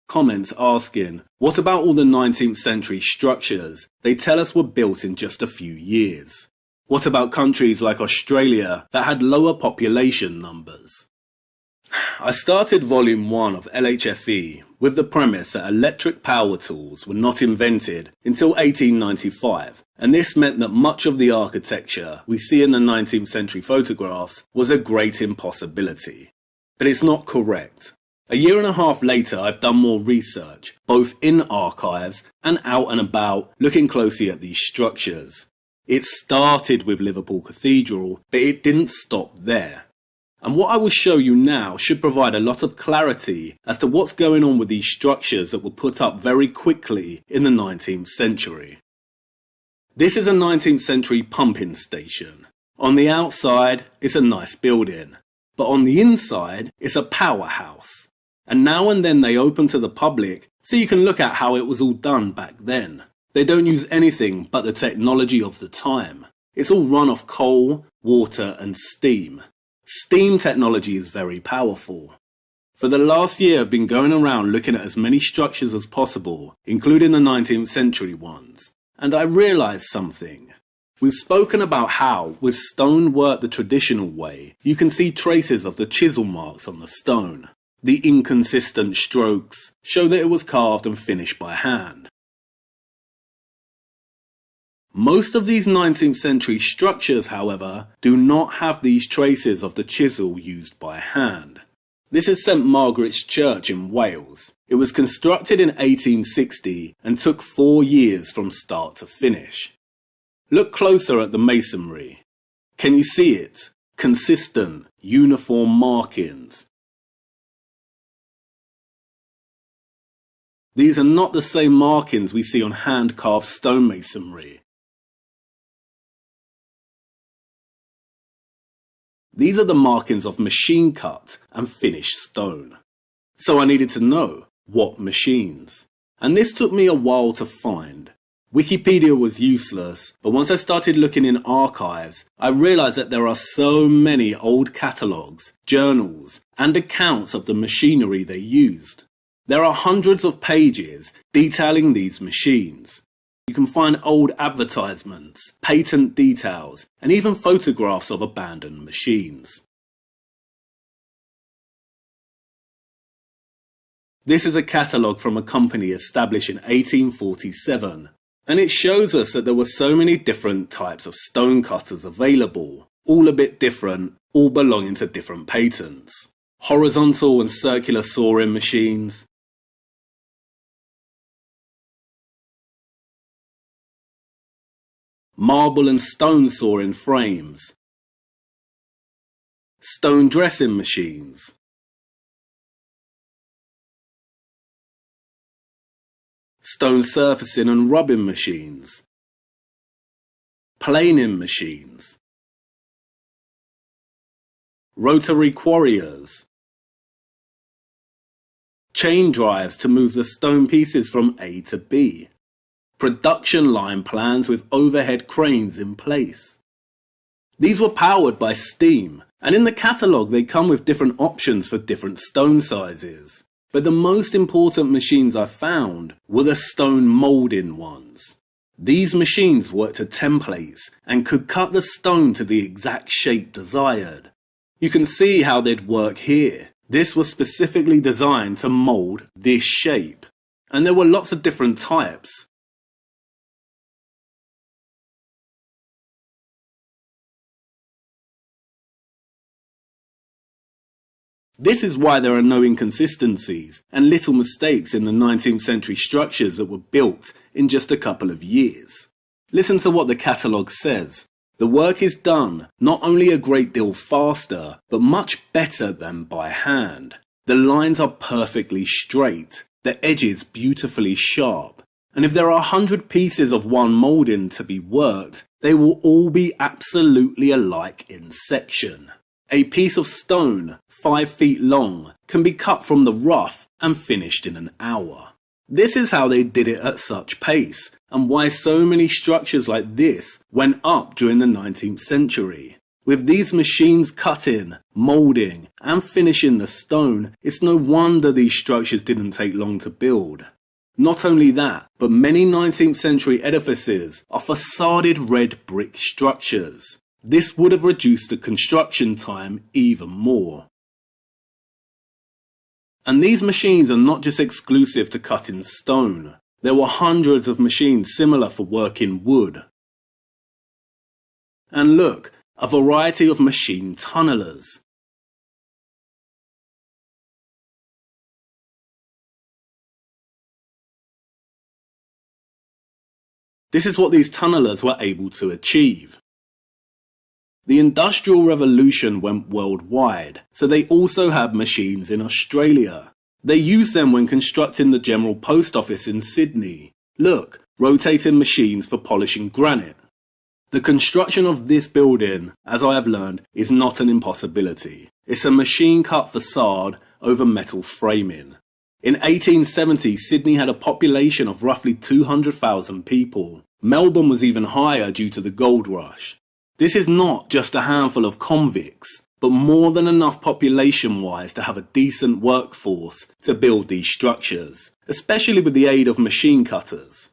Comments asking, what about all the 19th century structures they tell us were built in just a few years? What about countries like Australia that had lower population numbers? I started volume 1 of LHFE with the premise that electric power tools were not invented until 1895, and this meant that much of the architecture we see in the 19th century photographs was a great impossibility. But it's not correct. A year and a half later, I've done more research, both in archives and out and about, looking closely at these structures. It started with Liverpool Cathedral, but it didn't stop there. And what I will show you now should provide a lot of clarity as to what's going on with these structures that were put up very quickly in the 19th century. This is a 19th century pumping station. On the outside, it's a nice building, but on the inside, it's a powerhouse. And now and then they open to the public so you can look at how it was all done back then. They don't use anything but the technology of the time. It's all run off coal, water and steam. Steam technology is very powerful. For the last year I've been going around looking at as many structures as possible, including the 19th century ones, and I realised something. We've spoken about how, with stone worked the traditional way, you can see traces of the chisel marks on the stone. The inconsistent strokes show that it was carved and finished by hand. Most of these 19th century structures, however, do not have these traces of the chisel used by hand. This is St Margaret's Church in Wales. It was constructed in 1860 and took 4 years from start to finish. Look closer at the masonry. Can you see it? Consistent, uniform markings. These are not the same markings we see on hand-carved stonemasonry. These are the markings of machine-cut and finished stone. So I needed to know, what machines? And this took me a while to find. Wikipedia was useless, but once I started looking in archives, I realised that there are so many old catalogues, journals, and accounts of the machinery they used. There are hundreds of pages detailing these machines. You can find old advertisements, patent details, and even photographs of abandoned machines. This is a catalogue from a company established in 1847, and it shows us that there were so many different types of stone cutters available, all a bit different, all belonging to different patents. Horizontal and circular sawing machines, marble and stone sawing frames, stone dressing machines, stone surfacing and rubbing machines, planing machines, rotary quarriers, chain drives to move the stone pieces from A to B, production line plans with overhead cranes in place. These were powered by steam, and in the catalogue they come with different options for different stone sizes. But the most important machines I found were the stone moulding ones. These machines worked to templates and could cut the stone to the exact shape desired. You can see how they'd work here. This was specifically designed to mould this shape, and there were lots of different types. This is why there are no inconsistencies and little mistakes in the 19th century structures that were built in just a couple of years. Listen to what the catalogue says. The work is done not only a great deal faster, but much better than by hand. The lines are perfectly straight, the edges beautifully sharp, and if there are 100 pieces of one moulding to be worked, they will all be absolutely alike in section. A piece of stone, 5 feet long, can be cut from the rough and finished in an hour. This is how they did it at such pace, and why so many structures like this went up during the 19th century. With these machines cutting, moulding, and finishing the stone, it's no wonder these structures didn't take long to build. Not only that, but many 19th century edifices are facaded red brick structures. This would have reduced the construction time even more. And these machines are not just exclusive to cutting stone. There were hundreds of machines similar for working wood. And look, a variety of machine tunnelers. This is what these tunnelers were able to achieve. The Industrial Revolution went worldwide, so they also had machines in Australia. They used them when constructing the General Post Office in Sydney. Look, rotating machines for polishing granite. The construction of this building, as I have learned, is not an impossibility. It's a machine-cut facade over metal framing. In 1870, Sydney had a population of roughly 200,000 people. Melbourne was even higher due to the gold rush. This is not just a handful of convicts, but more than enough population-wise to have a decent workforce to build these structures, especially with the aid of machine cutters.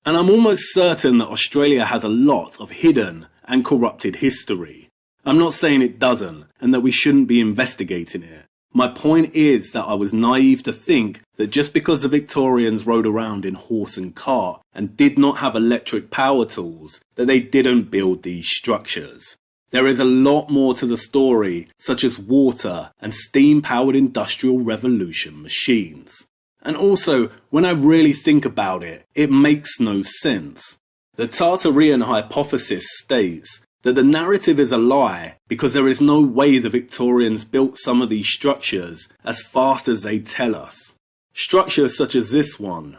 And I'm almost certain that Australia has a lot of hidden and corrupted history. I'm not saying it doesn't, and that we shouldn't be investigating it. My point is that I was naive to think that just because the Victorians rode around in horse and cart and did not have electric power tools, that they didn't build these structures. There is a lot more to the story, such as water and steam-powered Industrial Revolution machines. And also, when I really think about it, it makes no sense. The Tartarian hypothesis states that the narrative is a lie because there is no way the Victorians built some of these structures as fast as they tell us. Structures such as this one,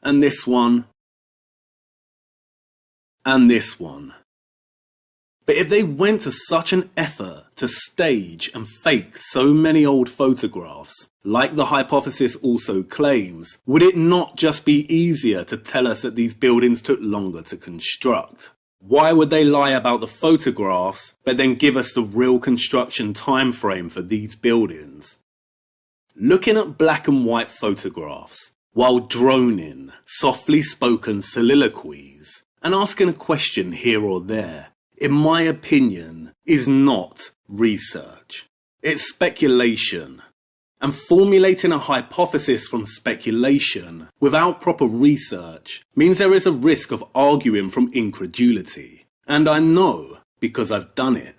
and this one, and this one. But if they went to such an effort to stage and fake so many old photographs, like the hypothesis also claims, would it not just be easier to tell us that these buildings took longer to construct? Why would they lie about the photographs, but then give us the real construction time frame for these buildings? Looking at black and white photographs, while droning softly spoken soliloquies, and asking a question here or there, in my opinion, is not research. It's speculation. And formulating a hypothesis from speculation without proper research means there is a risk of arguing from incredulity. And I know, because I've done it.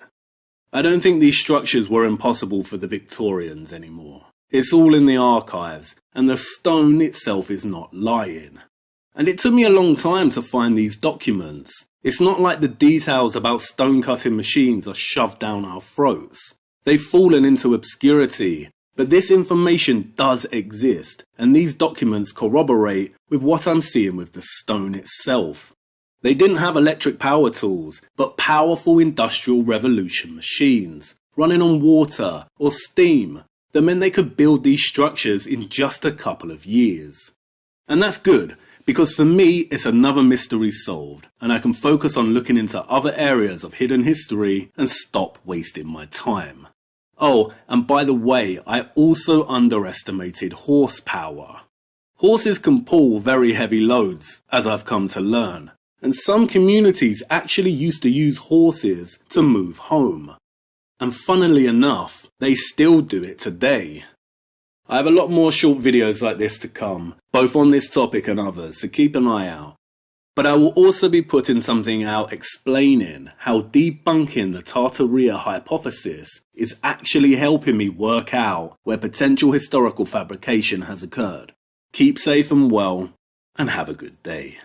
I don't think these structures were impossible for the Victorians anymore. It's all in the archives, and the stone itself is not lying. And it took me a long time to find these documents. It's not like the details about stone cutting machines are shoved down our throats. They've fallen into obscurity. But this information does exist, and these documents corroborate with what I'm seeing with the stone itself. They didn't have electric power tools, but powerful Industrial Revolution machines, running on water or steam, that meant they could build these structures in just a couple of years. And that's good, because for me it's another mystery solved, and I can focus on looking into other areas of hidden history and stop wasting my time. Oh, and by the way, I also underestimated horsepower. Horses can pull very heavy loads, as I've come to learn, and some communities actually used to use horses to move home. And funnily enough, they still do it today. I have a lot more short videos like this to come, both on this topic and others, so keep an eye out. But I will also be putting something out explaining how debunking the Tartaria hypothesis is actually helping me work out where potential historical fabrication has occurred. Keep safe and well, and have a good day.